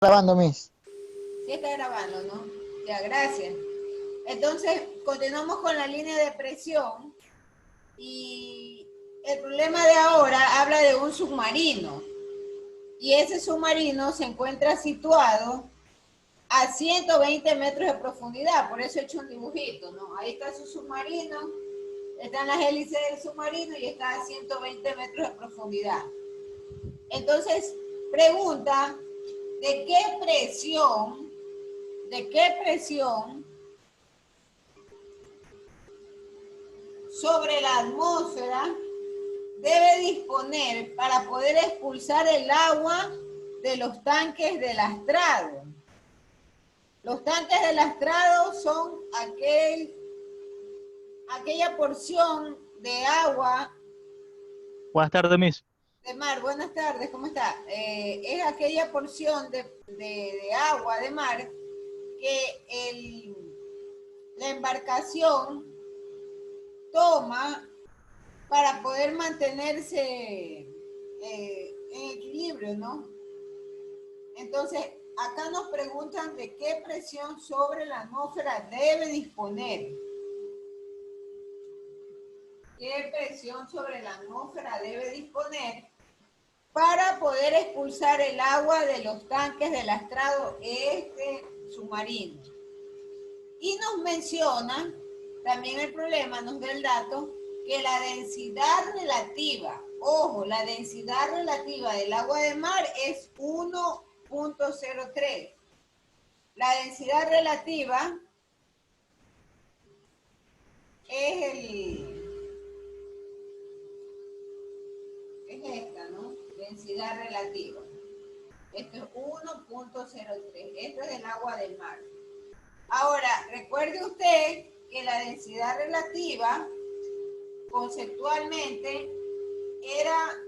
Grabando, Miss. Sí está grabando, ¿no? Ya, gracias. Entonces, continuamos con la línea de presión y el problema de ahora habla de un submarino y ese submarino se encuentra situado a 120 metros de profundidad, por eso he hecho un dibujito, ¿no? Ahí está su submarino, están las hélices del submarino y está a 120 metros de profundidad. Entonces, pregunta, ¿de qué presión, de qué presión sobre la atmósfera debe disponer para poder expulsar el agua de los tanques de lastrado? Los tanques de lastrado son aquella porción de agua Buenas tardes, Miss. de mar. Buenas tardes, ¿cómo está? Es aquella porción de agua de mar que la embarcación toma para poder mantenerse en equilibrio, ¿no? Entonces, acá nos preguntan de qué presión sobre la atmósfera debe disponer. ¿Qué presión sobre la atmósfera debe disponer para poder expulsar el agua de los tanques de lastrado submarino? Y nos menciona, también el problema nos da el dato, que la densidad relativa, ojo, la densidad relativa del agua de mar es 1.03. La densidad relativa es es esta, ¿no? Densidad relativa. Esto es 1.03. Esto es del agua del mar. Ahora, recuerde usted que la densidad relativa, conceptualmente, era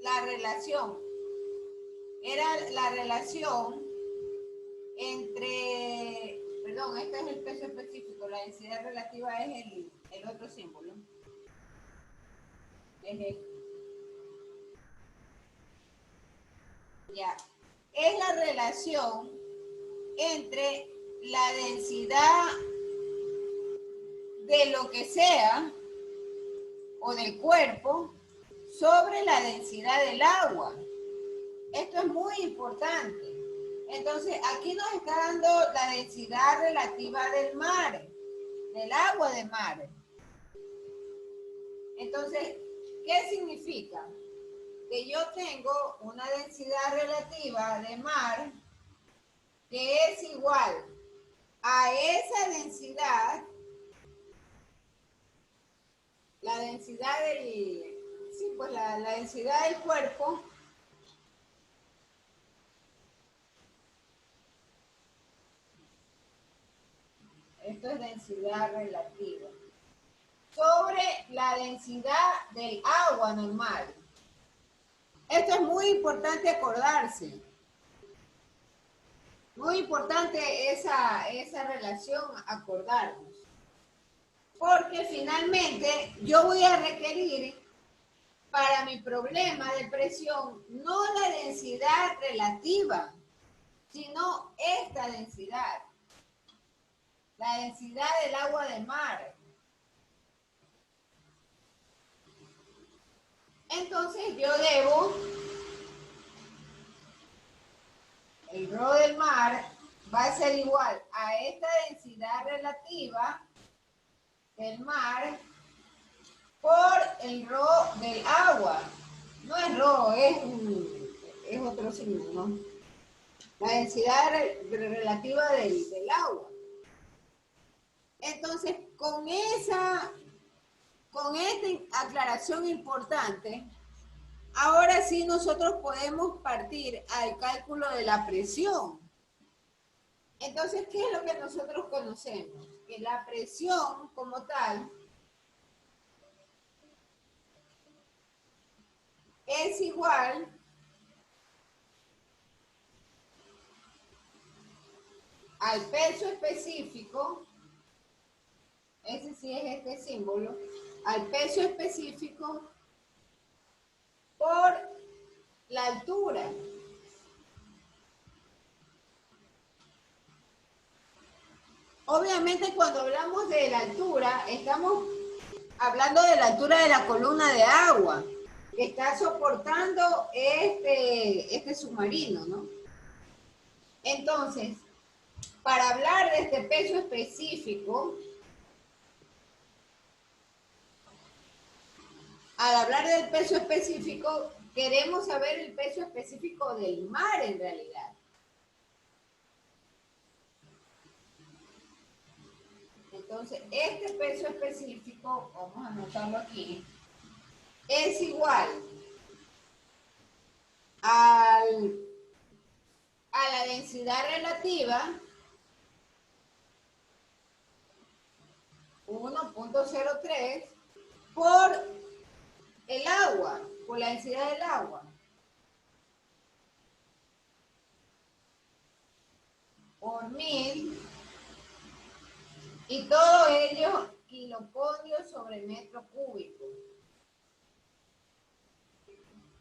la relación. Era la relación entre, perdón, este es el peso específico, la densidad relativa es el otro símbolo. Es este. Ya. Es la relación entre la densidad de lo que sea o del cuerpo sobre la densidad del agua. Esto es muy importante. Entonces, aquí nos está dando la densidad relativa del mar, del agua de mar. Entonces, ¿qué significa? Que yo tengo una densidad relativa de mar que es igual a esa densidad, la densidad la densidad del cuerpo, esto es densidad relativa, sobre la densidad del agua normal. Esto es muy importante acordarse. Muy importante esa relación, acordarnos. Porque finalmente yo voy a requerir para mi problema de presión no la densidad relativa, sino esta densidad, la densidad del agua de mar. Entonces yo debo, el rho del mar va a ser igual a esta densidad relativa del mar por el rho del agua. No es rho, es otro signo, ¿no? La densidad relativa del agua. Entonces, con esta aclaración importante, ahora sí nosotros podemos partir al cálculo de la presión. Entonces, ¿qué es lo que nosotros conocemos? Que la presión como tal es igual al peso específico, ese sí es este símbolo, al peso específico por la altura. Obviamente cuando hablamos de la altura, estamos hablando de la altura de la columna de agua que está soportando este submarino, ¿no? Entonces, para hablar de este peso específico, al hablar del peso específico, queremos saber el peso específico del mar en realidad. Entonces, este peso específico, vamos a anotarlo aquí, es igual a la densidad relativa 1.03 por el agua, por la densidad del agua. Por 1000 y todo ello kilopodios sobre metro cúbico.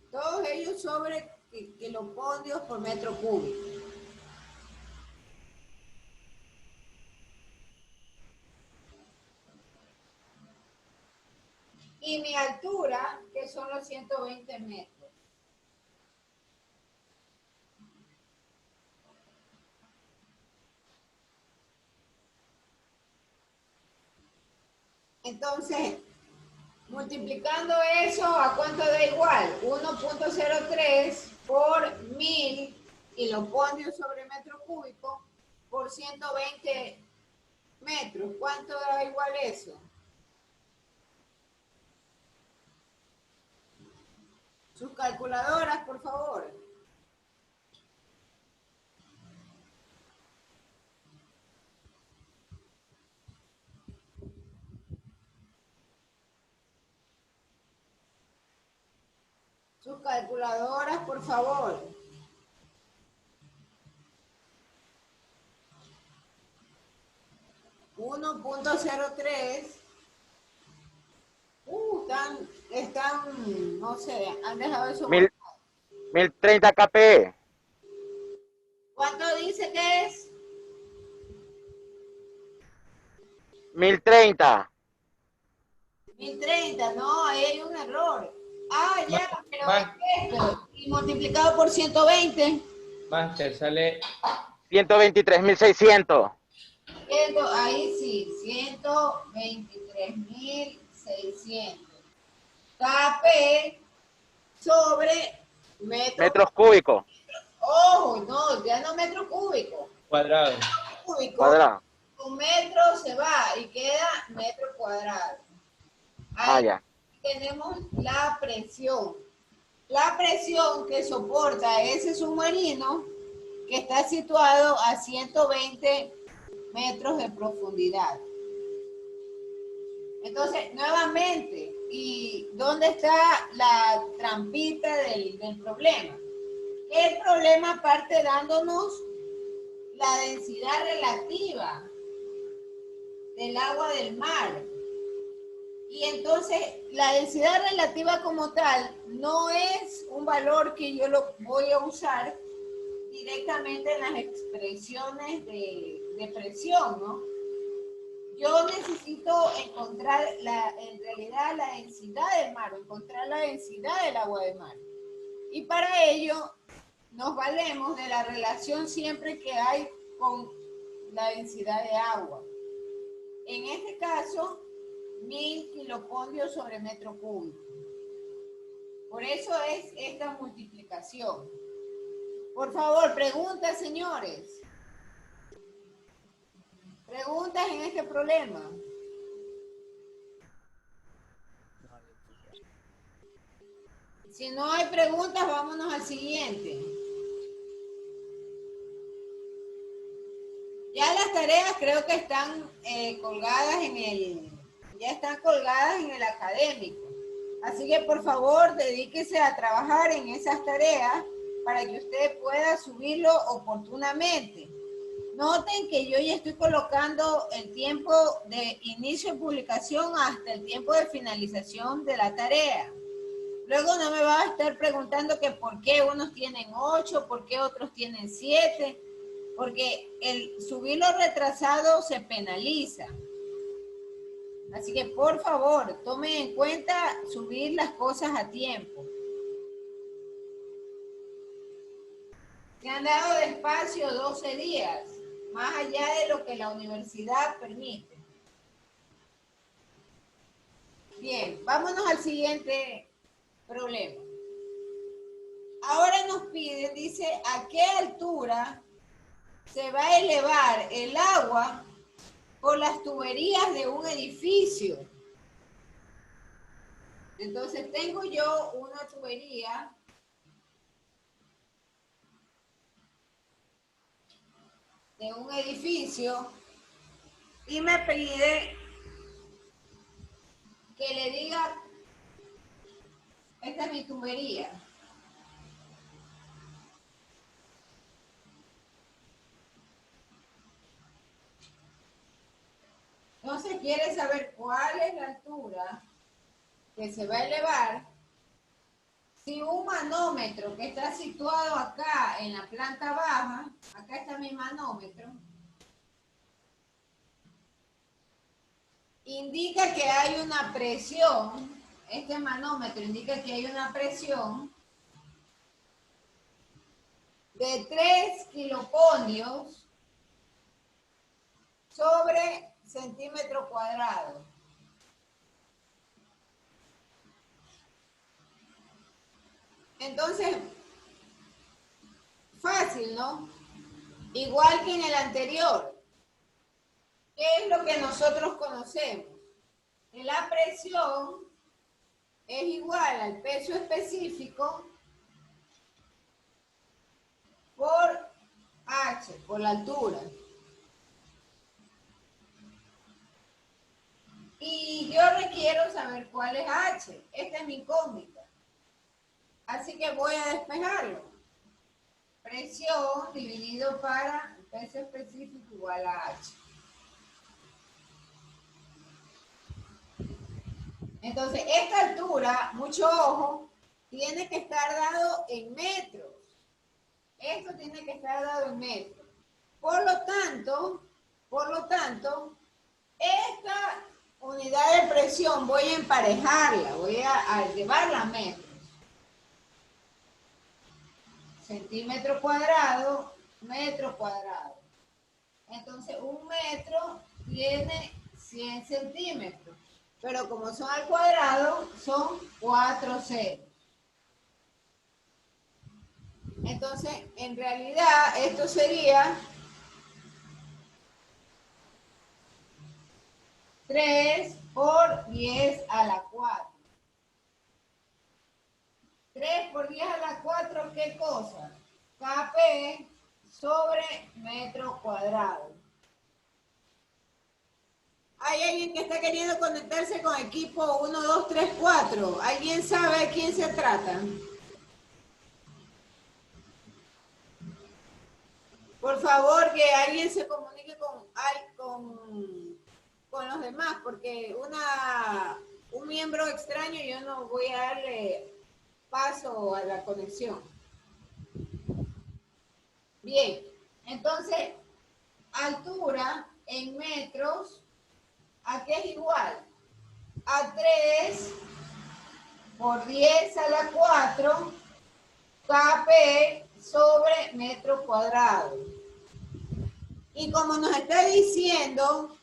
Todos ellos sobre kilopodios por metro cúbico. Y mi altura, que son los 120 metros. Entonces, multiplicando eso, ¿a cuánto da igual? 1.03 por 1000 kilopodios sobre metro cúbico por 120 metros. ¿Cuánto da igual eso? Sus calculadoras, por favor. Sus calculadoras, por favor. $1.03. Están, no sé, han dejado eso. 1030 kPe. ¿Cuánto dice que es? 1030. 1030, no, ahí hay un error. Ah, ya, pero esto, y multiplicado por 120. Master, sale 123.600. Ahí sí, 123.600. kp sobre Metros cúbicos. Ojo, no, ya no metro cúbico. cuadrado. Cúbico. Cuadrado. Un metro se va y queda metro cuadrado. Ahí Ya. tenemos la presión. La presión que soporta ese submarino que está situado a 120 metros de profundidad. Entonces, nuevamente, ¿y dónde está la trampita del problema? El problema parte dándonos la densidad relativa del agua del mar. Y entonces, la densidad relativa como tal no es un valor que yo lo voy a usar directamente en las expresiones de presión, ¿no? Yo necesito encontrar en realidad la densidad del mar, encontrar la densidad del agua de mar. Y para ello nos valemos de la relación siempre que hay con la densidad de agua. En este caso, 1000 kilopodios sobre metro cúbico. Por eso es esta multiplicación. Por favor, preguntas, señores. Preguntas en este problema. Si no hay preguntas, vámonos al siguiente. Ya las tareas creo que están colgadas ya están colgadas en el académico. Así que por favor, dedíquese a trabajar en esas tareas para que usted pueda subirlo oportunamente. Noten que yo ya estoy colocando el tiempo de inicio de publicación hasta el tiempo de finalización de la tarea. Luego no me va a estar preguntando que por qué unos tienen 8, por qué otros tienen 7. porque el subirlo retrasado se penaliza. Así que por favor, tomen en cuenta subir las cosas a tiempo. Se han dado de espacio 12 días, más allá de lo que la universidad permite. Bien, vámonos al siguiente problema. Ahora nos piden, dice, ¿a qué altura se va a elevar el agua por las tuberías de un edificio? Entonces tengo yo una tubería de un edificio y me pide que le diga, esta es mi tubería. Entonces quiere saber cuál es la altura que se va a elevar si un manómetro que está situado acá en la planta baja, acá está mi manómetro, indica que hay una presión, este manómetro indica que hay una presión de 3 kiloponios sobre centímetro cuadrado. Entonces, fácil, ¿no? Igual que en el anterior. ¿Qué es lo que nosotros conocemos? Que la presión es igual al peso específico por H, por la altura. Y yo requiero saber cuál es H. Esta es mi incógnita. Así que voy a despejarlo. Presión dividido para peso específico igual a H. Entonces, esta altura, mucho ojo, tiene que estar dado en metros. Esto tiene que estar dado en metros. Por lo tanto, esta unidad de presión voy a emparejarla, voy a llevarla a metros. Centímetro cuadrado, metro cuadrado. Entonces, un metro tiene 100 centímetros. Pero como son al cuadrado, son 4 ceros. Entonces, en realidad, esto sería 3 por 10 a la 4. 3 por 10 a la 4, ¿qué cosa? Kp sobre metro cuadrado. Hay alguien que está queriendo conectarse con equipo 1, 2, 3, 4. ¿Alguien sabe a quién se trata? Por favor, que alguien se comunique con los demás, porque un miembro extraño yo no voy a darle paso a la conexión. Bien, entonces, altura en metros, ¿a qué es igual? A 3 por 10 a la 4 Kp sobre metro cuadrado. Y como nos está diciendo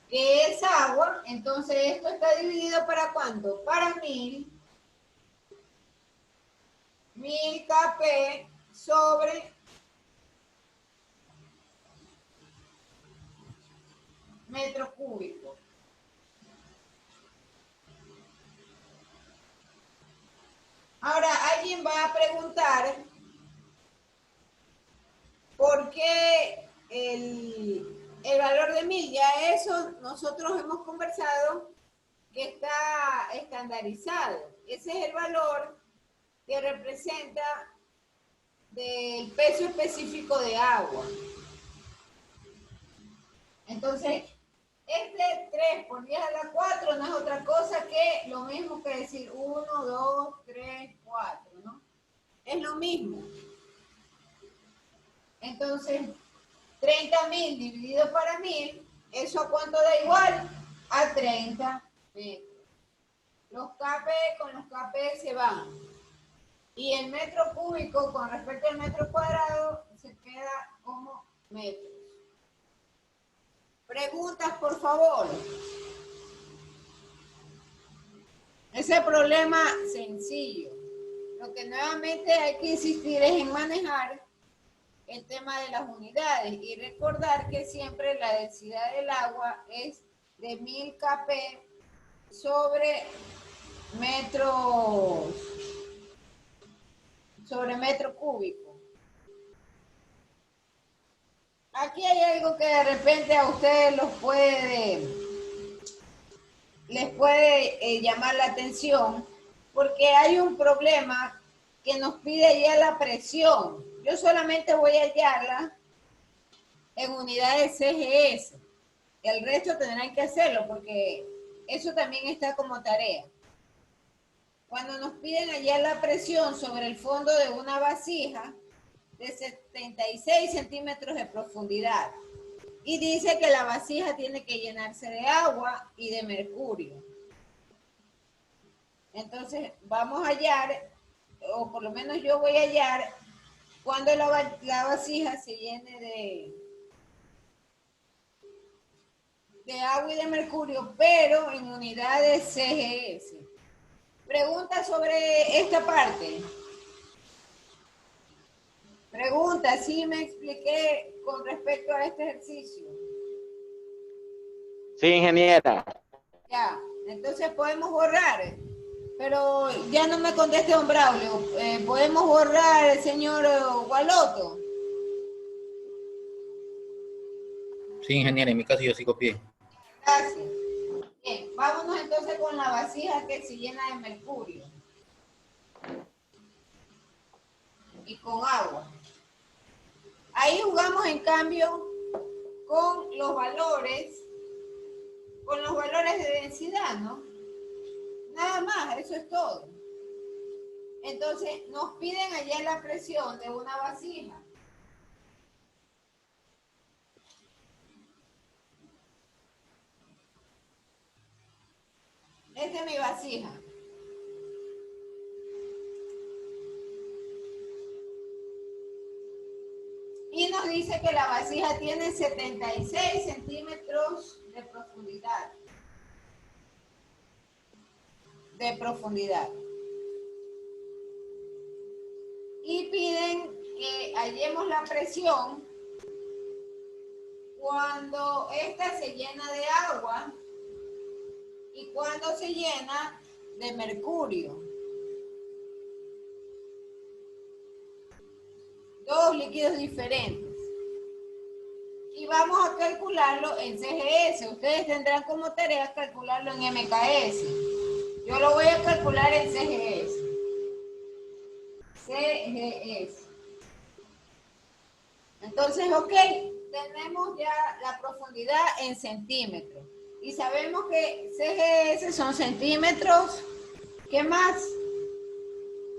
que es agua, entonces esto está dividido ¿para cuánto? Para 1000. 1000 Kp sobre metro cúbico. Ahora, alguien va a preguntar por qué el valor de 1000. Ya eso nosotros hemos conversado que está estandarizado. Ese es el valor que representa del peso específico de agua. Entonces, este 3 por 10 a la 4 no es otra cosa que lo mismo que decir 1, 2, 3, 4, ¿no? Es lo mismo. Entonces, 30.000 dividido para 1000, ¿eso a cuánto da igual? A 30 metros. Los KP con los KP se van. Y el metro cúbico con respecto al metro cuadrado se queda como metros. Preguntas, por favor. Ese problema sencillo. Lo que nuevamente hay que insistir es en manejar el tema de las unidades y recordar que siempre la densidad del agua es de 1000 kp sobre metro cúbico. Aquí hay algo que de repente a ustedes les puede llamar la atención, porque hay un problema que nos pide ya la presión. Yo solamente voy a hallarla en unidades CGS. El resto tendrán que hacerlo porque eso también está como tarea. Cuando nos piden hallar la presión sobre el fondo de una vasija de 76 centímetros de profundidad y dice que la vasija tiene que llenarse de agua y de mercurio. Entonces vamos a hallar, o por lo menos yo voy a hallar, cuando la vasija se llene de agua y de mercurio, pero en unidades CGS. Pregunta sobre esta parte. Pregunta, ¿sí me expliqué con respecto a este ejercicio? Sí, ingeniera. Ya, entonces podemos borrar, pero ya no me conteste don Braulio. ¿Podemos borrar el señor Gualoto? Sí, ingeniero, en mi caso yo sí copié. Gracias. Bien, vámonos entonces con la vasija que se llena de mercurio y con agua. Ahí jugamos en cambio con los valores de densidad, ¿no? Nada más, eso es todo. Entonces nos piden hallar la presión de una vasija. Esta es mi vasija. Y nos dice que la vasija tiene 76 centímetros de profundidad. Y piden que hallemos la presión cuando esta se llena de agua y cuando se llena de mercurio. Dos líquidos diferentes. Y vamos a calcularlo en CGS. Ustedes tendrán como tarea calcularlo en MKS. Yo lo voy a calcular en CGS. Entonces, ok, tenemos ya la profundidad en centímetros. Y sabemos que CGS son centímetros. ¿Qué más?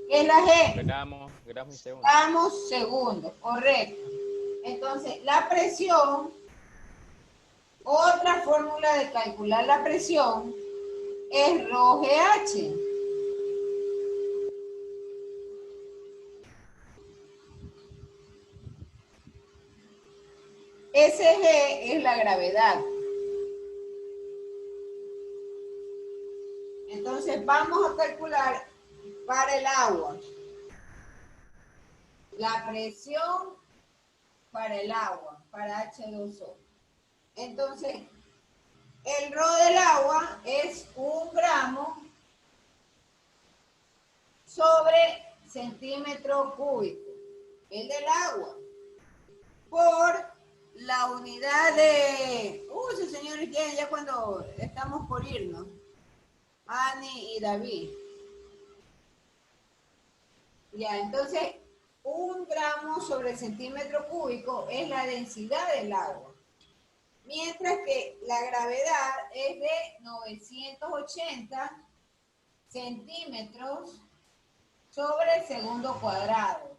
¿Qué es la G? Gramos y segundos. Gramos segundos, correcto. Entonces, la presión, otra fórmula de calcular la presión es ρGH. SG es la gravedad. Entonces, vamos a calcular para el agua la presión para el agua, para H2O. Entonces, el ρ del agua es 1 gramo sobre centímetro cúbico, el del agua, por la unidad de... Esos señores quieren ya cuando estamos por irnos, Ani y David. Ya, entonces, 1 gramo sobre centímetro cúbico es la densidad del agua, mientras que la gravedad es de 980 centímetros sobre segundo cuadrado.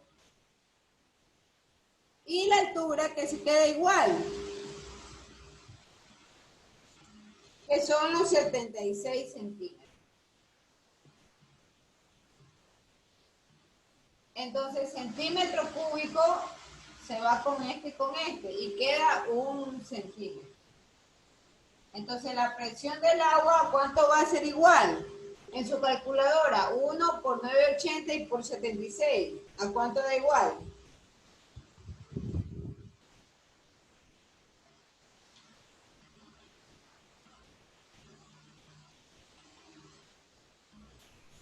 Y la altura que se queda igual, que son los 76 centímetros. Entonces, centímetro cúbico se va con este y con este y queda 1 centímetro. Entonces, la presión del agua, ¿cuánto va a ser igual? En su calculadora, 1 por 980 y por 76. ¿A cuánto da igual?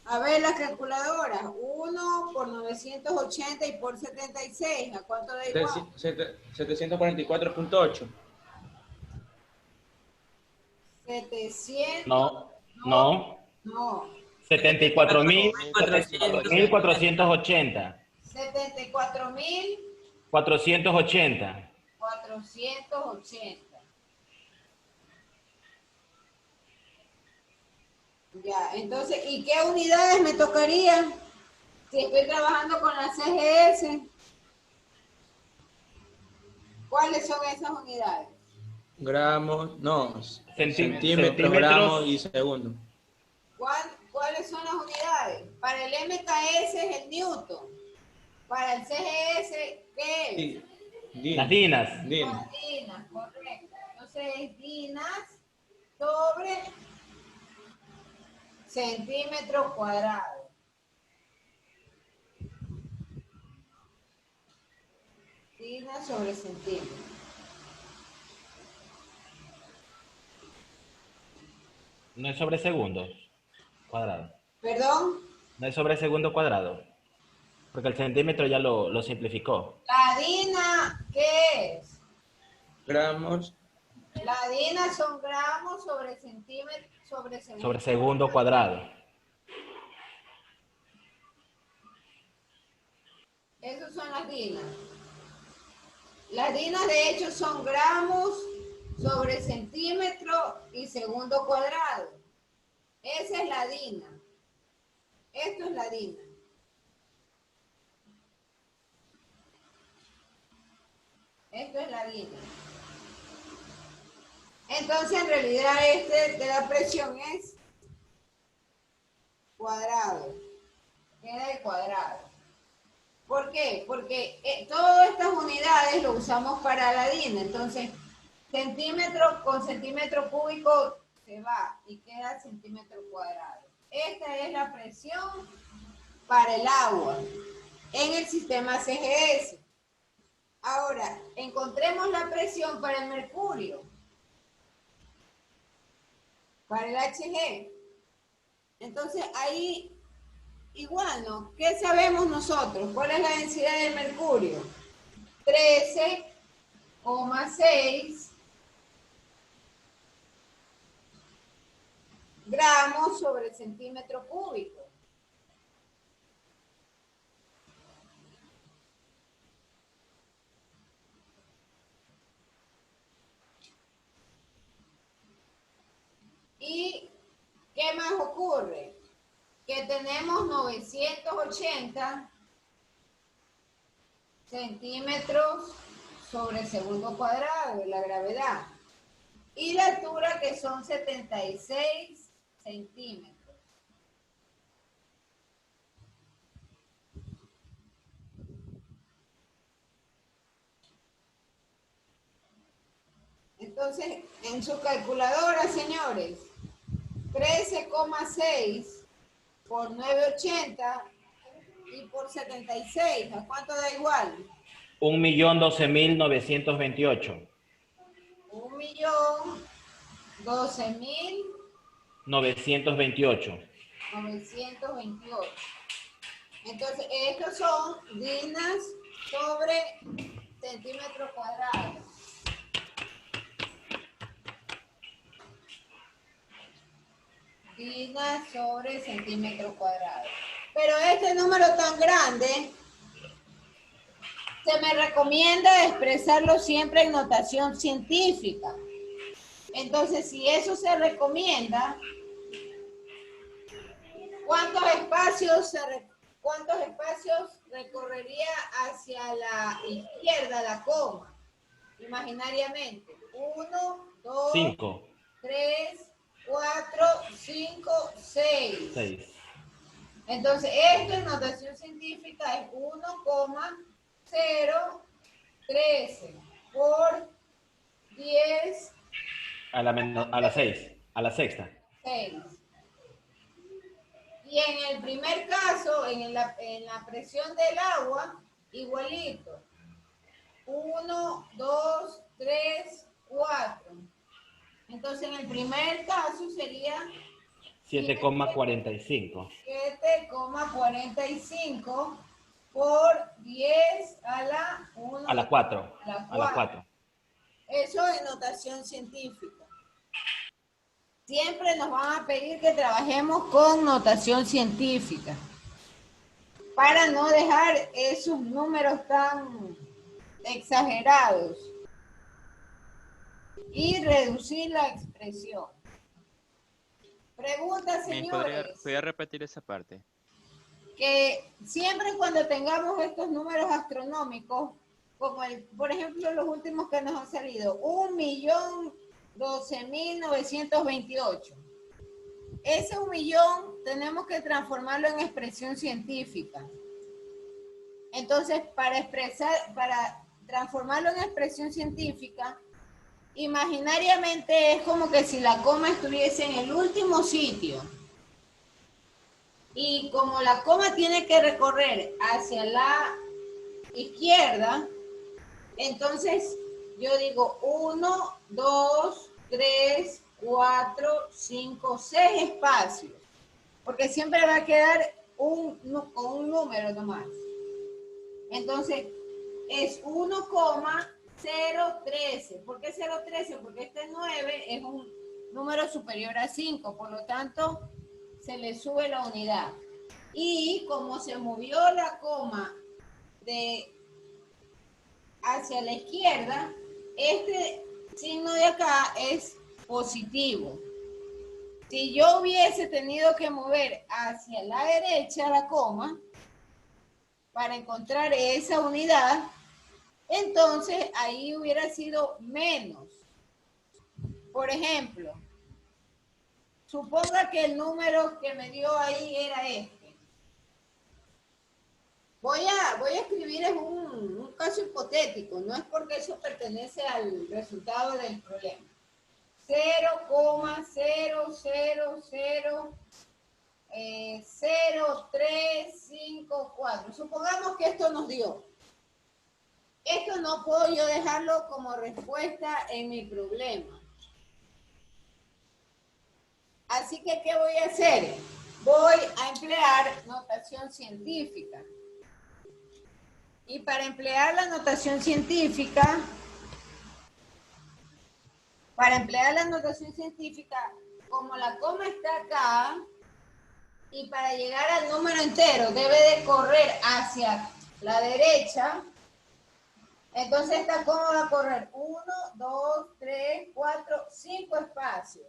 A ver, las calculadoras. 1 por 980 y por 76. ¿A cuánto da igual? 744.8. 700. No. 74.480. 74.480. 480. Ya, entonces, ¿y qué unidades me tocaría si estoy trabajando con la CGS? ¿Cuáles son esas unidades? Gramos, no, Centímetros. centímetros, gramos y segundo. ¿Cuáles son las unidades? Para el MKS es el Newton. Para el CGS, ¿qué es? Sí. Las dinas. Las dinas, correcto. Entonces es dinas sobre centímetro cuadrado. Dinas sobre centímetro. No es sobre segundos cuadrado. ¿Perdón? No es sobre segundo cuadrado. Porque el centímetro ya lo simplificó. La dina, ¿qué es? Gramos, La dina son gramos sobre centímetro sobre segundo. Sobre segundo cuadrado. Esas son las dinas. Las dinas de hecho son gramos sobre centímetro y segundo cuadrado. Esa es la dina. Esto es la dina. Esto es la dina. Entonces, en realidad, este de la presión es cuadrado. Queda el cuadrado. ¿Por qué? Porque todas estas unidades lo usamos para la DIN. Entonces, centímetro con centímetro cúbico se va y queda centímetro cuadrado. Esta es la presión para el agua en el sistema CGS. Ahora, encontremos la presión para el mercurio, para el HG. Entonces, ahí igual, ¿no? ¿Qué sabemos nosotros? ¿Cuál es la densidad del mercurio? 13,6 gramos sobre centímetro cúbico. ¿Y qué más ocurre? Que tenemos 980 centímetros sobre segundo cuadrado de la gravedad. Y la altura que son 76 centímetros. Entonces, en su calculadora, señores, 13,6 por 980 y por 76, ¿a cuánto da igual? 1.012.928. 1.012.928. 928. Entonces, estos son dinas sobre centímetro cuadrado. Dinas sobre centímetro cuadrado. Pero este número tan grande, se me recomienda expresarlo siempre en notación científica. Entonces, si eso se recomienda, ¿cuántos espacios ¿cuántos espacios recorrería hacia la izquierda la coma? Imaginariamente. 1, 2, 5, 3, 4, 5, 6. 6. Entonces, esto en notación científica es 1,013 por 10, A la 6. A la sexta. 6. Y en el primer caso, en la presión del agua, igualito. 1, 2, 3, 4. Entonces, en el primer caso sería 7,45. 7,45 por 10 a la 1. A la 4. A la A la 4. Eso es notación científica. Siempre nos van a pedir que trabajemos con notación científica para no dejar esos números tan exagerados y reducir la expresión. Pregunta, señores. ¿Podría repetir esa parte? Que siempre cuando tengamos estos números astronómicos, como por ejemplo los últimos que nos han salido, 1.012.928. Ese 1.000.000 tenemos que transformarlo en expresión científica. Entonces, para transformarlo en expresión científica, imaginariamente es como que si la coma estuviese en el último sitio. Y como la coma tiene que recorrer hacia la izquierda, entonces yo digo 1, 2, 3, 4, 5, 6 espacios. Porque siempre va a quedar con un número nomás. Entonces es 1,013. ¿Por qué 013? Porque este 9 es un número superior a 5, por lo tanto se le sube la unidad. Y como se movió la coma hacia la izquierda, este signo de acá es positivo. Si yo hubiese tenido que mover hacia la derecha la coma para encontrar esa unidad, entonces ahí hubiera sido menos. Por ejemplo, suponga que el número que me dio ahí era este. Voy a escribir en un caso hipotético, no es porque eso pertenece al resultado del problema. 0,000354. Supongamos que esto nos dio. Esto no puedo yo dejarlo como respuesta en mi problema. Así que, ¿qué voy a hacer? Voy a emplear notación científica. Y para emplear la notación científica, como la coma está acá, y para llegar al número entero debe de correr hacia la derecha, entonces esta coma va a correr 1, 2, 3, 4, 5 espacios.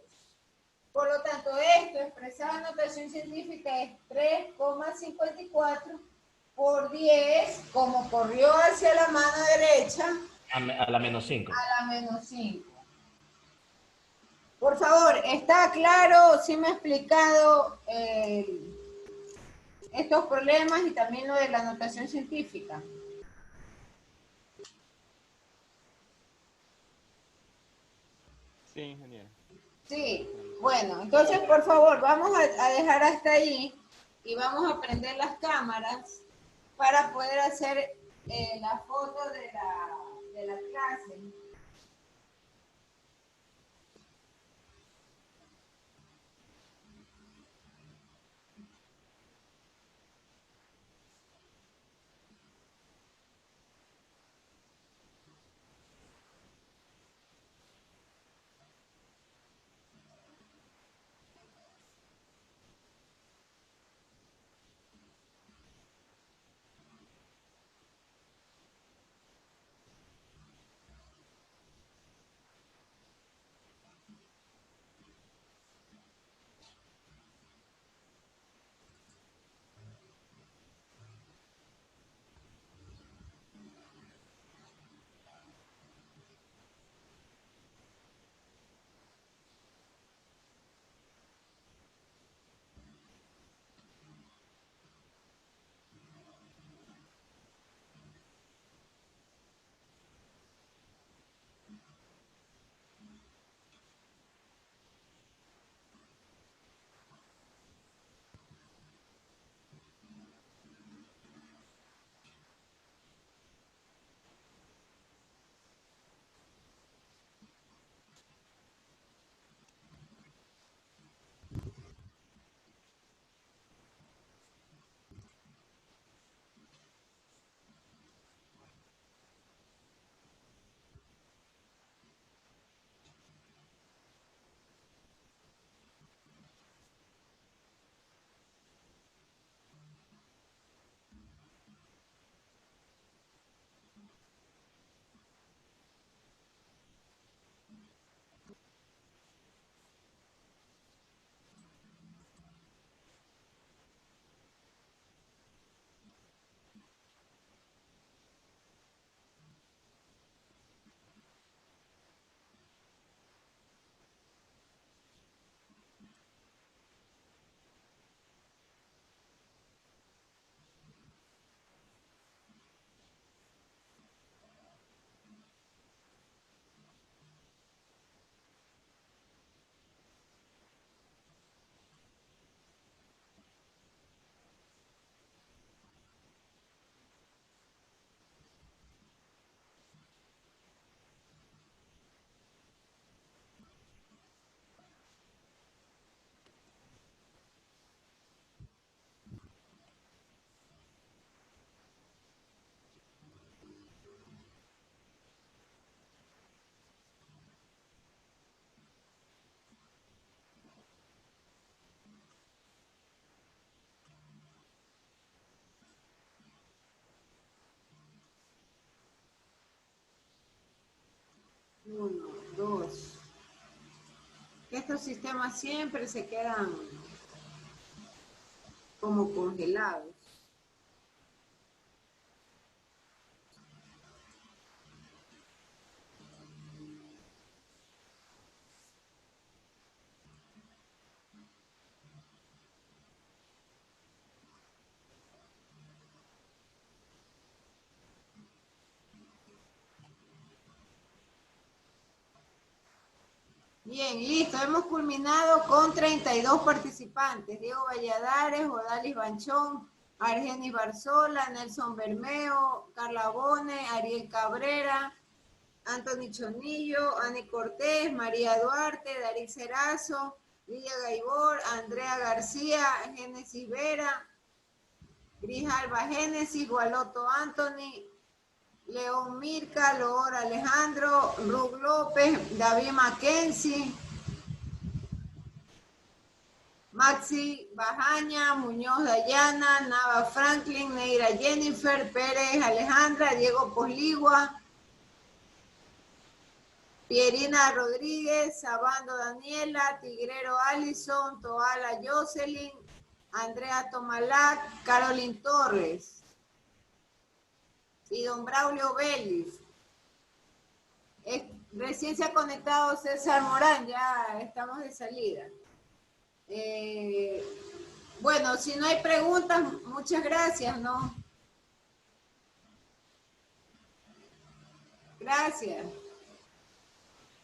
Por lo tanto, esto expresado en notación científica es 3,54 por 10, como corrió hacia la mano derecha. A la menos 5. A la menos 5. Por favor, ¿está claro? ¿Sí me ha explicado estos problemas y también lo de la notación científica? Sí, ingeniero. Sí, bueno, entonces por favor, vamos a dejar hasta ahí y vamos a prender las cámaras para poder hacer la foto de la clase. 1, 2. Estos sistemas siempre se quedan como congelados. Bien, listo. Hemos culminado con 32 participantes. Diego Valladares, Odalis Banchón, Argenis Barzola, Nelson Bermeo, Carla Bone, Ariel Cabrera, Anthony Chonillo, Ani Cortés, María Duarte, Darí Cerazo, Lidia Gaibor, Andrea García, Génesis Vera, Grijalba Génesis, Gualoto Anthony, León Mirka, Loor Alejandro, Rug López, David Mackenzie, Maxi Bajaña, Muñoz Dayana, Nava Franklin, Neira Jennifer, Pérez Alejandra, Diego Posligua, Pierina Rodríguez, Sabando Daniela, Tigrero Allison, Toala Jocelyn, Andrea Tomalac, Carolyn Torres y don Braulio Vélez. Recién se ha conectado César Morán, ya estamos de salida. Bueno, si no hay preguntas, muchas gracias, ¿no? Gracias.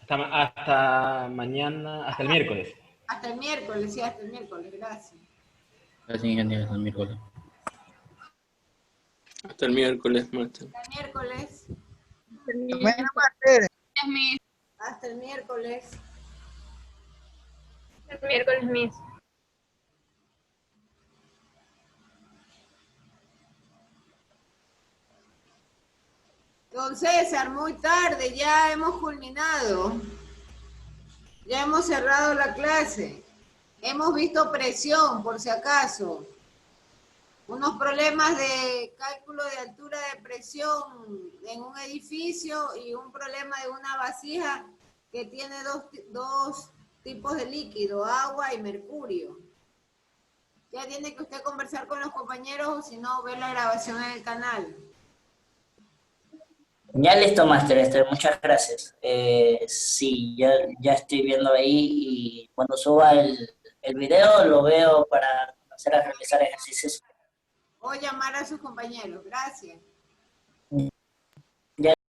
Hasta mañana, hasta el miércoles. Hasta el miércoles, sí, hasta el miércoles, gracias. Gracias, ingeniero, hasta el miércoles. Hasta el miércoles, maestro. Hasta el miércoles. Hasta el miércoles. El miércoles, Miss. Don César, muy tarde, ya hemos culminado. Ya hemos cerrado la clase. Hemos visto presión, por si acaso. Unos problemas de cálculo de altura de presión en un edificio y un problema de una vasija que tiene dos tipos de líquido, agua y mercurio. Ya tiene que usted conversar con los compañeros o si no, ver la grabación en el canal. Ya listo, Máster, muchas gracias. Sí, ya estoy viendo ahí y cuando suba el video lo veo para comenzar a realizar ejercicios. O llamar a sus compañeros. Gracias.